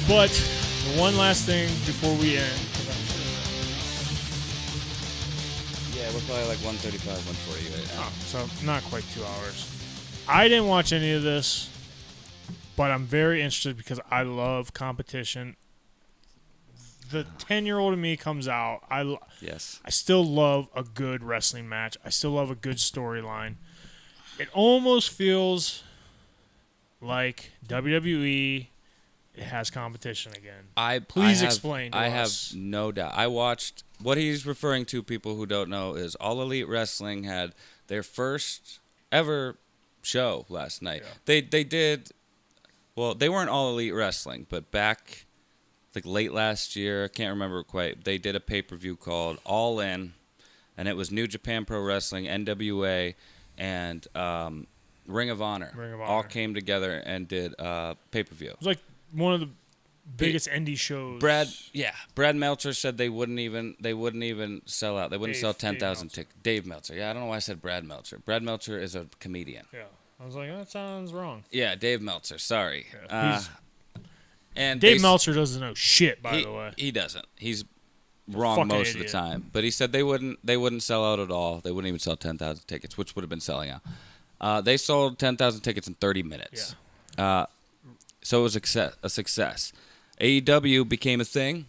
But one last thing before we end. Yeah, we're probably like 135, 140 right now. Oh, so not quite 2 hours. I didn't watch any of this, but I'm very interested because I love competition. The 10-year-old in me comes out. Yes. I still love a good wrestling match. I still love a good storyline. It almost feels like WWE has competition again. Please explain to us. I have no doubt. I watched what he's referring to. People who don't know is All Elite Wrestling had their first ever show last night. Yeah. They did. Well, they weren't All Elite Wrestling, but back like late last year, I can't remember quite. They did a pay-per-view called All In, and it was New Japan Pro Wrestling, NWA, and Ring of Honor. All came together and did pay-per-view. It was like one of the biggest indie shows. Brad Meltzer said they wouldn't even sell out. They wouldn't sell 10,000 tickets. Dave Meltzer. Yeah, I don't know why I said Brad Meltzer. Brad Meltzer is a comedian. Yeah. I was like, that sounds wrong. Yeah, Dave Meltzer. Sorry. Yeah, and Dave Meltzer doesn't know shit, by the way. He doesn't. He's wrong most of the time. But he said they wouldn't sell out at all. They wouldn't even sell 10,000 tickets, which would have been selling out. They sold 10,000 tickets in 30 minutes. Yeah. So it was a success. AEW became a thing,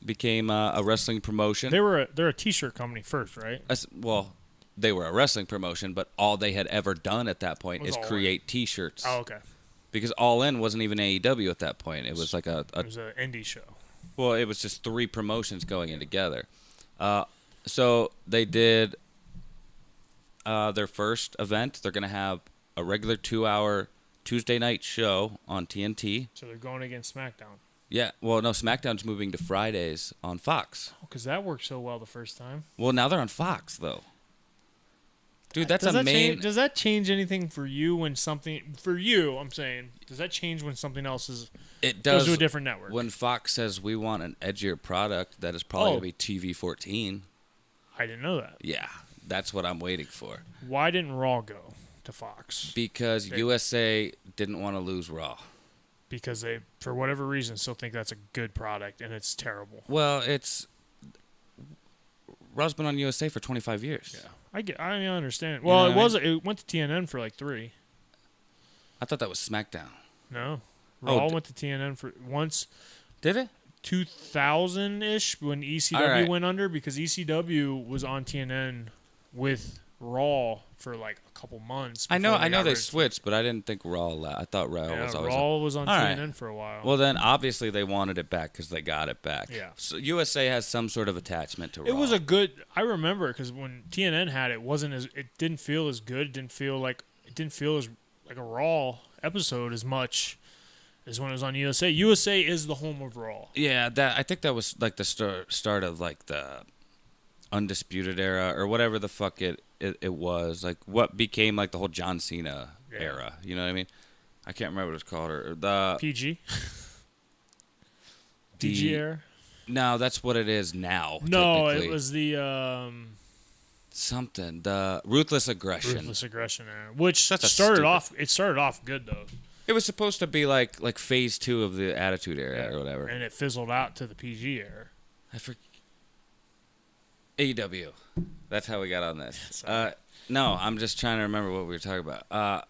became a wrestling promotion. They're a T-shirt company first, right? Well, they were a wrestling promotion, but all they had ever done at that point is create T-shirts. Oh, okay. Because All In wasn't even AEW at that point. It was like it was an indie show. Well, it was just three promotions going in together. So they did their first event. They're going to have a regular 2-hour Tuesday night show on TNT. So they're going against SmackDown. Yeah. Well, no, SmackDown's moving to Fridays on Fox. Oh, because that worked so well the first time. Well, now they're on Fox, though. Dude, that's a main... Does that change anything for you when something... For you, I'm saying, does that change when something else goes to a different network? When Fox says we want an edgier product, that is probably going to be TV 14. I didn't know that. Yeah, that's what I'm waiting for. Why didn't Raw go to Fox? Because USA didn't want to lose Raw. Because they, for whatever reason, still think that's a good product, and it's terrible. Well, Raw's been on USA for 25 years. Yeah. I understand. Well, it went to TNN for like 3. I thought that was SmackDown. No. Raw went to TNN for once. Did it? 2000-ish when ECW went under, because ECW was on TNN with Raw for like a couple months. I know they switched, but I didn't think Raw. I thought Raw was always Raw was on TNN for a while. Well, then obviously they wanted it back because they got it back. Yeah. So USA has some sort of attachment to Raw. It was a good. I remember because when TNN had it, it didn't feel as good. It didn't feel as like a Raw episode as much as when it was on USA. USA is the home of Raw. Yeah, I think that was like the start of like the Undisputed Era or whatever the fuck it was, like what became like the whole John Cena era. You know what I mean? I can't remember what it's called, or the PG. PG era. No, that's what it is now. No, it was the something, the Ruthless Aggression. Ruthless Aggression era, which started off good though. It was supposed to be like phase 2 of the Attitude Era or whatever, and it fizzled out to the PG era. I forget. AEW. That's how we got on this. No, I'm just trying to remember what we were talking about.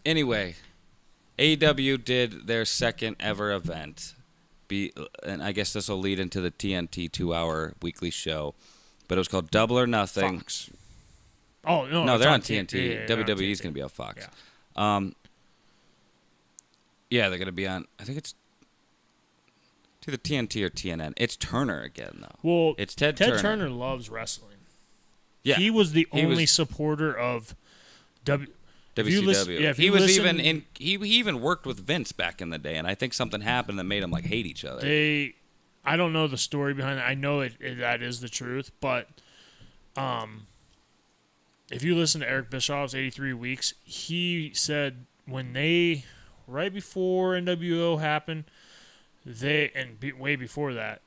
Anyway, AEW did their second ever event. And I guess this will lead into the TNT 2-hour weekly show. But it was called Double or Nothing. Fox. Oh, no. No, they're on TNT. WWE is going to be on Fox. Yeah. They're going to be on, I think it's to the TNT or TNN. It's Turner again, though. Well, it's Ted Turner. Ted Turner loves wrestling. Yeah, he was the only supporter of WCW. He even worked with Vince back in the day, and I think something happened that made them like hate each other. I don't know the story behind it. I know that is the truth, but if you listen to Eric Bischoff's 83 Weeks, he said when right before NWO happened, way before that,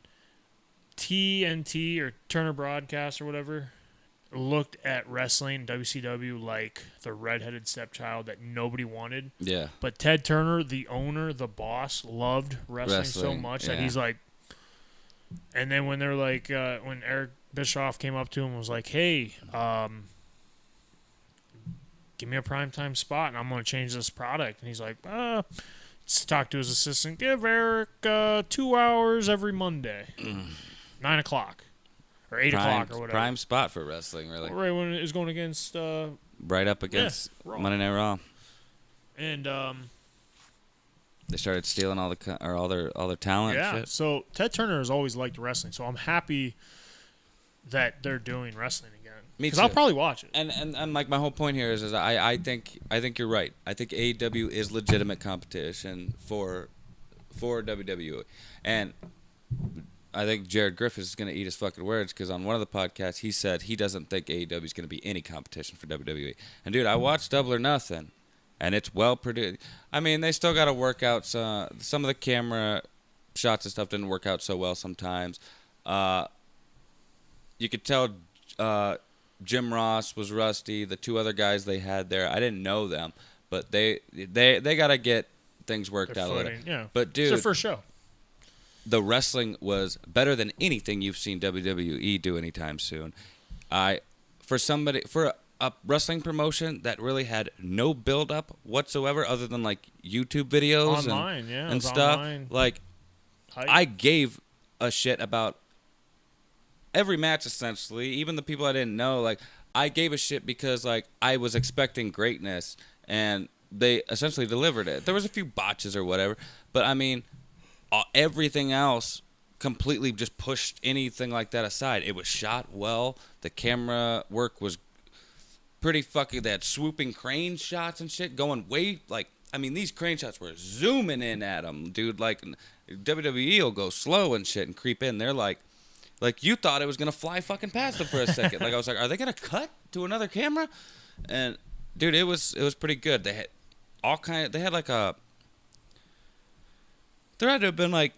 TNT or Turner Broadcast or whatever, looked at wrestling, WCW, like the redheaded stepchild that nobody wanted. Yeah. But Ted Turner, the owner, the boss, loved wrestling so much that he's like. And then when they're like, when Eric Bischoff came up to him and was like, "Hey, give me a primetime spot, and I'm going to change this product," and he's like, let's talk to his assistant. Give Eric 2 hours every Monday, 9 o'clock or 8 o'clock or whatever. Prime spot for wrestling, really. Right when it was going against. Right up against Monday Night Raw. And they started stealing all their talent. Yeah. And shit. So Ted Turner has always liked wrestling, so I'm happy that they're doing wrestling again. Because I'll probably watch it. And like my whole point here is I think you're right. I think AEW is legitimate competition for WWE, and I think Jared Griffiths is going to eat his fucking words because on one of the podcasts he said he doesn't think AEW is going to be any competition for WWE. And dude, I watched Double or Nothing, and it's well produced. I mean, they still got to work out some of the camera shots and stuff didn't work out so well sometimes. You could tell Jim Ross was rusty. The two other guys they had there, I didn't know them, but they got to get things worked out a little. Yeah. But dude, it's their first show. The wrestling was better than anything you've seen WWE do anytime soon. For a wrestling promotion that really had no build up whatsoever other than like YouTube videos online, and stuff. Online. Like Hype. I gave a shit about every match essentially, even the people I didn't know. Like I gave a shit because like I was expecting greatness and they essentially delivered it. There was a few botches or whatever, but I mean everything else completely just pushed anything like that aside. It was shot well. The camera work was pretty fucking. They had swooping crane shots and shit going way like. I mean, these crane shots were zooming in at them, dude. Like WWE will go slow and shit and creep in. They're like you thought it was gonna fly fucking past them for a second. Like I was like, are they gonna cut to another camera? And dude, it was pretty good. They had all kind. They had like a. There had to have been like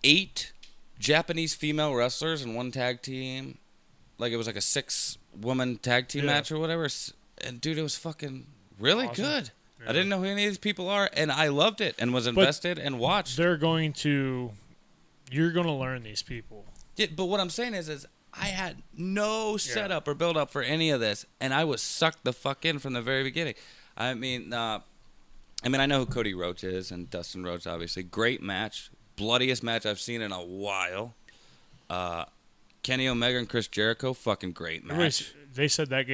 8 Japanese female wrestlers in one tag team. Like it was like a 6-woman tag team match or whatever. And dude, it was fucking really good. Yeah. I didn't know who any of these people are, and I loved it and was invested and watched. You're going to learn these people. Yeah, but what I'm saying is I had no setup or build up for any of this, and I was sucked the fuck in from the very beginning. I mean, I know who Cody Rhodes is and Dustin Rhodes, obviously. Great match. Bloodiest match I've seen in a while. Kenny Omega and Chris Jericho, fucking great match. They said that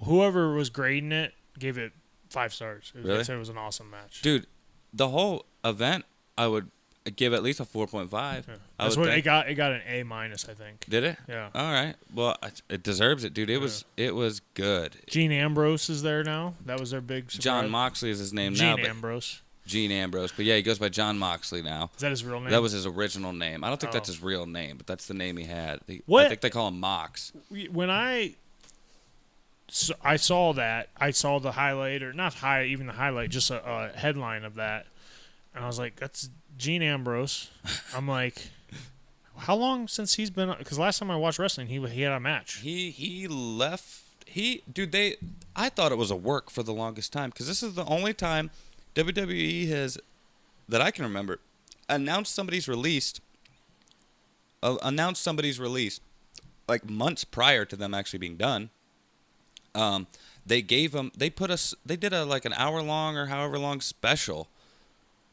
whoever was grading it gave it 5 stars. Really? They said it was an awesome match. Dude, the whole event, I would give at least a 4.5. Yeah. That's what it got. It got an A-, I think. Did it? Yeah. All right. Well, it deserves it, dude. It was good. Gene Ambrose is there now. That was their big surprise. John Moxley is his name now. Gene Ambrose. Gene Ambrose. But yeah, he goes by John Moxley now. Is that his real name? That was his original name. I don't think that's his real name, but that's the name he had. What? I think they call him Mox. When I saw that, I saw the highlight, or not even the highlight, just a headline of that. And I was like, that's Gene Ambrose. I'm like, how long since he's been? Because last time I watched wrestling, he had a match. He left. I thought it was a work for the longest time because this is the only time WWE has, that I can remember, announced somebody's release like months prior to them actually being done. They did like an hour long or however long special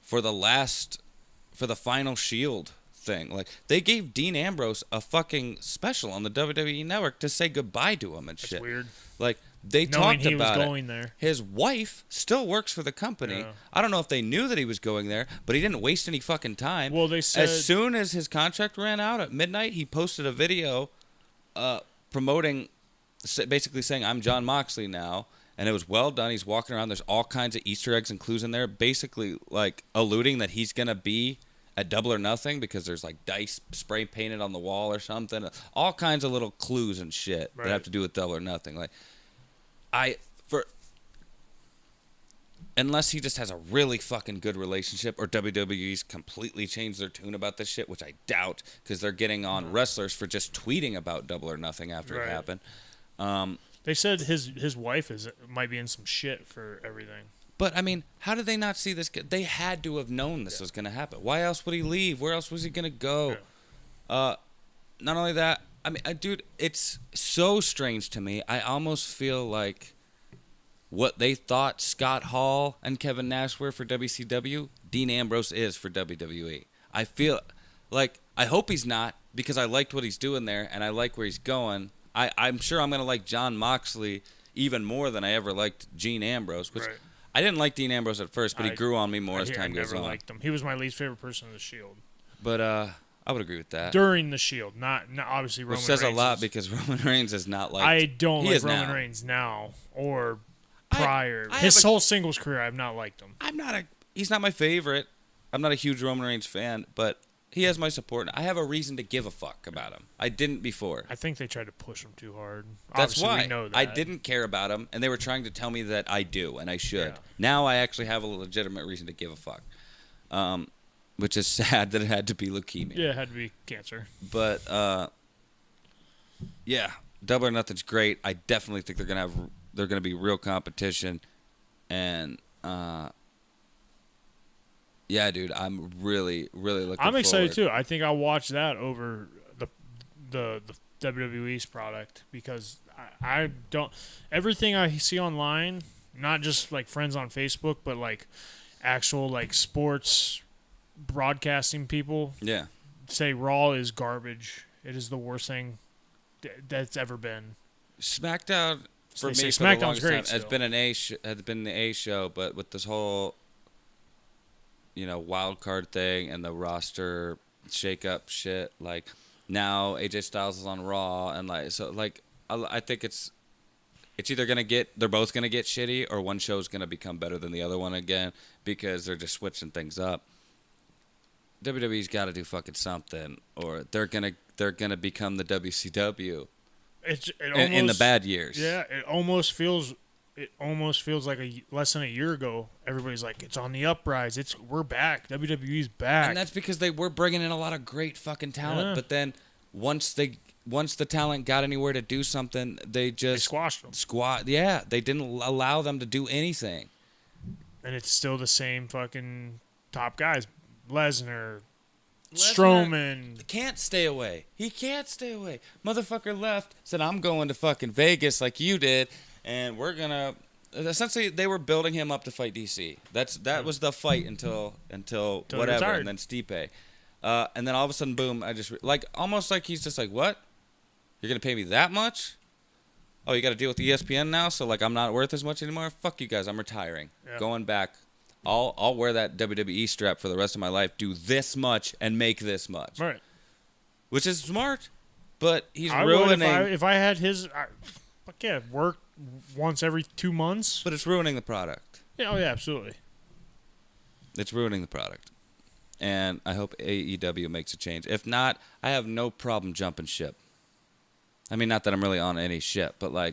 for the final Shield thing. Like they gave Dean Ambrose a fucking special on the WWE network to say goodbye to him and shit. That's weird. Like they Knowing talked he about was going there. His wife still works for the company. Yeah. I don't know if they knew that he was going there, but he didn't waste any fucking time. Well, they said as soon as his contract ran out at midnight, he posted a video promoting, basically saying, "I'm John Moxley now." And it was well done. He's walking around. There's all kinds of Easter eggs and clues in there, basically like alluding that he's going to be at Double or Nothing because there's like dice spray painted on the wall or something. All kinds of little clues and shit that have to do with Double or Nothing. Like, unless he just has a really fucking good relationship, or WWE's completely changed their tune about this shit, which I doubt, because they're getting on wrestlers for just tweeting about Double or Nothing after it happened. They said his wife might be in some shit for everything. But, I mean, how did they not see this? They had to have known this was going to happen. Why else would he leave? Where else was he going to go? Yeah. Not only that, I mean, dude, it's so strange to me. I almost feel like what they thought Scott Hall and Kevin Nash were for WCW, Dean Ambrose is for WWE. I feel like, I hope he's not, because I liked what he's doing there, and I like where he's going. I'm sure I'm going to like Jon Moxley even more than I ever liked Dean Ambrose, which I didn't like Dean Ambrose at first, but he grew on me more as time goes on. I never liked him. He was my least favorite person in the Shield. But I would agree with that. During the Shield, not obviously Roman Reigns. Which says a lot, because Roman Reigns is not like... I don't like Roman Reigns now, or prior. His whole singles career, I've not liked him. He's not my favorite. I'm not a huge Roman Reigns fan, but he has my support. I have a reason to give a fuck about him. I didn't before. I think they tried to push him too hard. That's obviously, why we know that. I didn't care about him, and they were trying to tell me that I do, and I should. Yeah. Now I actually have a legitimate reason to give a fuck, which is sad that it had to be leukemia. Yeah, it had to be cancer. But yeah, Double or Nothing's great. I definitely think they're gonna be real competition, and yeah, dude, I'm really, really looking forward. I'm excited too. I think I'll watch that over the WWE's product, because I don't, everything I see online, not just like friends on Facebook, but like actual like sports broadcasting people, say Raw is garbage. It is the worst thing that's ever been. SmackDown for me for SmackDown's the longest great time has been the A show, but with this whole wild card thing and the roster shake-up shit, like now AJ Styles is on Raw, and I think it's either they're both gonna get shitty, or one show's gonna become better than the other one again, because they're just switching things up. WWE's got to do fucking something, or they're gonna become the WCW in the bad years. Yeah, it almost feels like less than a year ago. Everybody's like, it's on the uprise. We're back. WWE's back. And that's because they were bringing in a lot of great fucking talent. Yeah. But then once the talent got anywhere to do something, they squashed them. Yeah, they didn't allow them to do anything. And it's still the same fucking top guys. Lesnar, Strowman. Can't stay away. He can't stay away. Motherfucker left, said, I'm going to fucking Vegas like you did. And we're gonna essentially, they were building him up to fight DC. That was the fight until whatever, and then Stipe, and then all of a sudden, boom! I just almost like he's just like, what? You're gonna pay me that much? Oh, you got to deal with ESPN now, so I'm not worth as much anymore. Fuck you guys, I'm retiring, going back. I'll wear that WWE strap for the rest of my life. Do this much and make this much, right? Which is smart, but he's ruining. If I had his, work once every 2 months. But it's ruining the product. Yeah, absolutely. It's ruining the product. And I hope AEW makes a change. If not, I have no problem jumping ship. I mean, not that I'm really on any ship, but I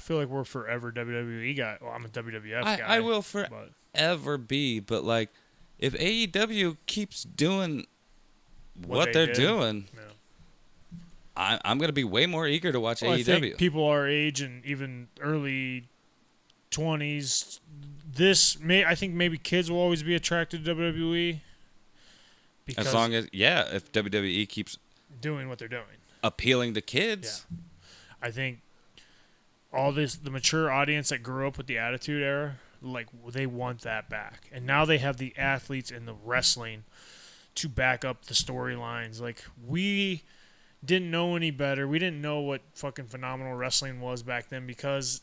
feel like we're forever WWE guy. Well, I'm a WWF guy. I will forever be, but if AEW keeps doing what they're doing... Yeah. I'm going to be way more eager to watch AEW. I think people our age and even early 20s, I think maybe kids will always be attracted to WWE. As long as, if WWE keeps doing what they're doing, appealing to kids. Yeah. I think the mature audience that grew up with the Attitude Era, they want that back. And now they have the athletes and the wrestling to back up the storylines. We didn't know any better. We didn't know what fucking phenomenal wrestling was back then, because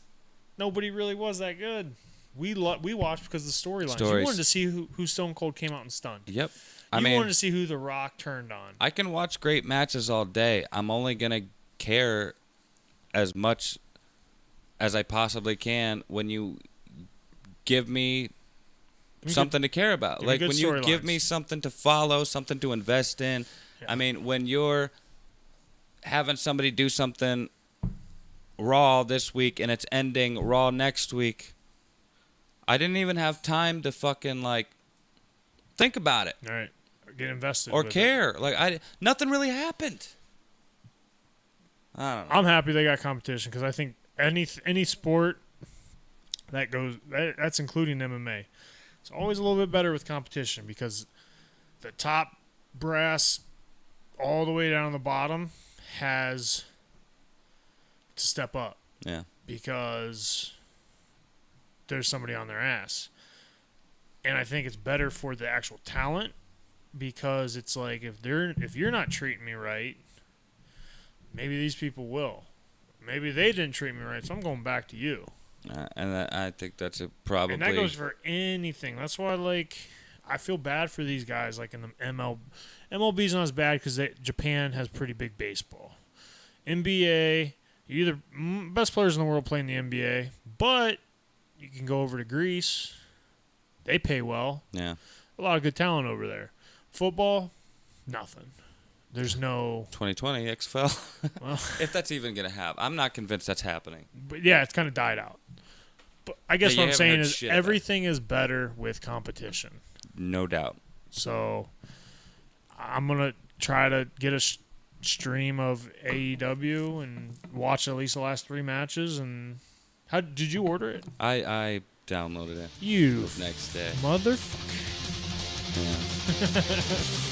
nobody really was that good. We watched because of the storylines. You wanted to see who Stone Cold came out and stunned. Yep. You wanted to see who The Rock turned on. I can watch great matches all day. I'm only going to care as much as I possibly can when you give me something to care about. When you give me something to follow, something to invest in. Yeah. I mean, when you're having somebody do something Raw this week and it's ending Raw next week, I didn't even have time to fucking like think about it All right. Get invested. or with care. It. Like nothing really happened. I don't know. I'm happy they got competition because I think any sport that's including MMA. It's always a little bit better with competition because the top brass all the way down to the bottom has to step up. Yeah. Because there's somebody on their ass. And I think it's better for the actual talent because it's like if you're not treating me right, maybe these people will. Maybe they didn't treat me right, so I'm going back to you. I think that's probably. And that goes for anything. That's why, like, I feel bad for these guys. Like in the MLB's not as bad because Japan has pretty big baseball. NBA, you're the best players in the world playing the NBA, but you can go over to Greece. They pay well. Yeah. A lot of good talent over there. Football, nothing. There's no 2020 XFL. Well, if that's even going to happen. I'm not convinced that's happening. But yeah, it's kind of died out. But I guess But what I'm saying heard is shit everything is better with competition. No doubt. So I'm going to try to get a stream of AEW and watch at least the last 3 matches. And how did you order it? I downloaded it. You the next day. motherfucker. Yeah.